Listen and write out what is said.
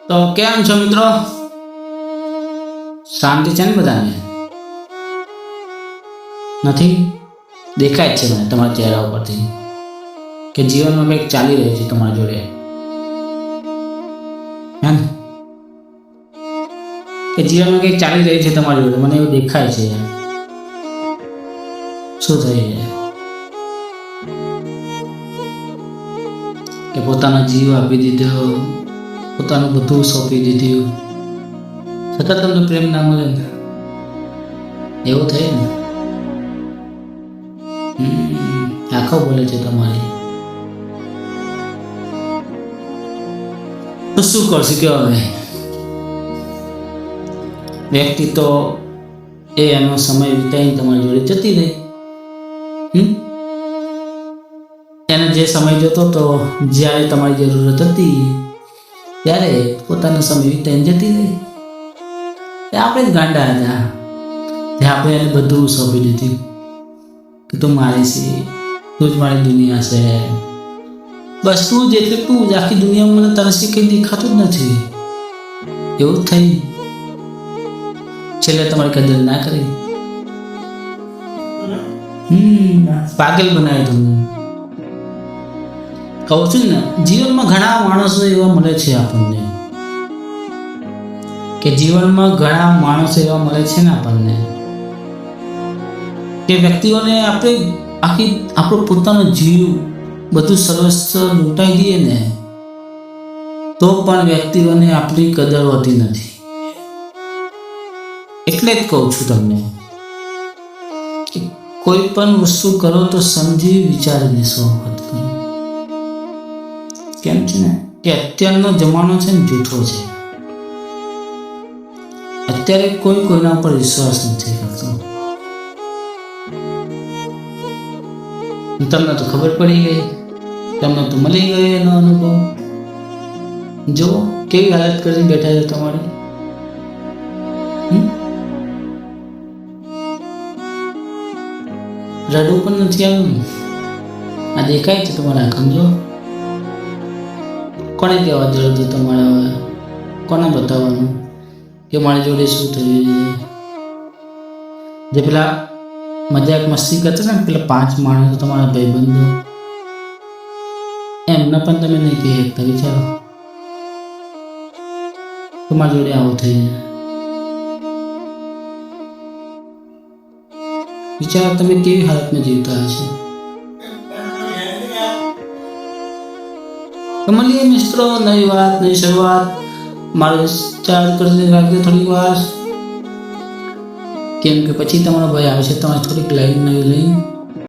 તો કેમ છો મિત્રો? શાંતિ છે ને બધાને? નથી દેખાય જ છે મને તમારા ચહેરા ઉપરથી કે જીવનમાં કંઈક ચાલી રહ્યું છે તમારા જોડે, હે ને? કે જીવનમાં કંઈક ચાલી રહ્યું છે તમારી જોડે, મને એવું દેખાય છે. શું થઈ જાય કે પોતાનો જીવ આપી દીધો, પોતાનું બધું સોંપી દીધું, છતાં તમને પ્રેમ ના મળે ને? એવું થાય ને? આંખો બોલે છે તમારી. તો શું કરશું કે હવે વ્યક્તિ તો એનો સમય વિતાઈને તમારી જોડે જતી રહી. એને જે સમય જોતો તો જ્યારે તમારી જરૂરત હતી ત્યારે પોતાનો સમય વિતાઈને જતી રહી. આપણે જ ગાંડા હતા, આપણે એને બધું સોંપી દીધું કે તું મારી છે, તું જ મારી દુનિયા છે, બસ તું જ એટલે તું જ, આખી દુનિયામાં મને તારા સિવાય કંઈ દેખાતું જ નથી. એવું જ થઈ. છેલ્લે તમારી કદર ના કરી, પાગલ બનાવી તમને. કહું છું ને, જીવનમાં ઘણા માણસો એવા મળે છે આપણને, કે જીવનમાં ઘણા માણસો એવા મળે છે ને આપણને કે વ્યક્તિઓને આપણે આપણો પોતાનો જીવ બધું સર્વસ્વ લૂંટાઈ દઈએ ને તો પણ વ્યક્તિઓને આપણી કદર હોતી નથી. એટલે જ કહું છું તમને કે કોઈ પણ વસ્તુ કરો તો સમજી વિચારીને વખત કરો. કેમ છે ને કે અત્યારનો જમાનો છે ને જૂઠો છે. અત્યારે કોઈ કોઈના ઉપર વિશ્વાસ નથી કરતો. તમને તો ખબર પડી ગઈ, તમને તો મળી ગયો એનો અનુભવ. જો કેવી હાલત કરીને બેઠા છે તમારી. રડવું પણ નથી આવ્યું. આ દેખાય છે તમારા આંખમાં. જો કોને કહેવા જરૂર હતું તમારે? હવે કોને બતાવવાનું કે મારી જોડે શું થયું છે? જે પેલા મજાક મસ્તી કરતા ને પેલા 5 માણસો તમારા ભાઈબંધો, એમને પણ તમે નહીં કહી શકતા. વિચારો તમારી જોડે આવું થઈ જાય. વિચારો તમે કેવી હાલતમાં જીવતા હશે. મળીએ મિત્રો, નવી વાત, નવી શરૂઆત. મારો ચાર્જ કરીને રાખજો થોડી વાર, કેમ કે પછી તમારો ભાઈ આવશે તમારે થોડીક લાઈન નવી લઈને.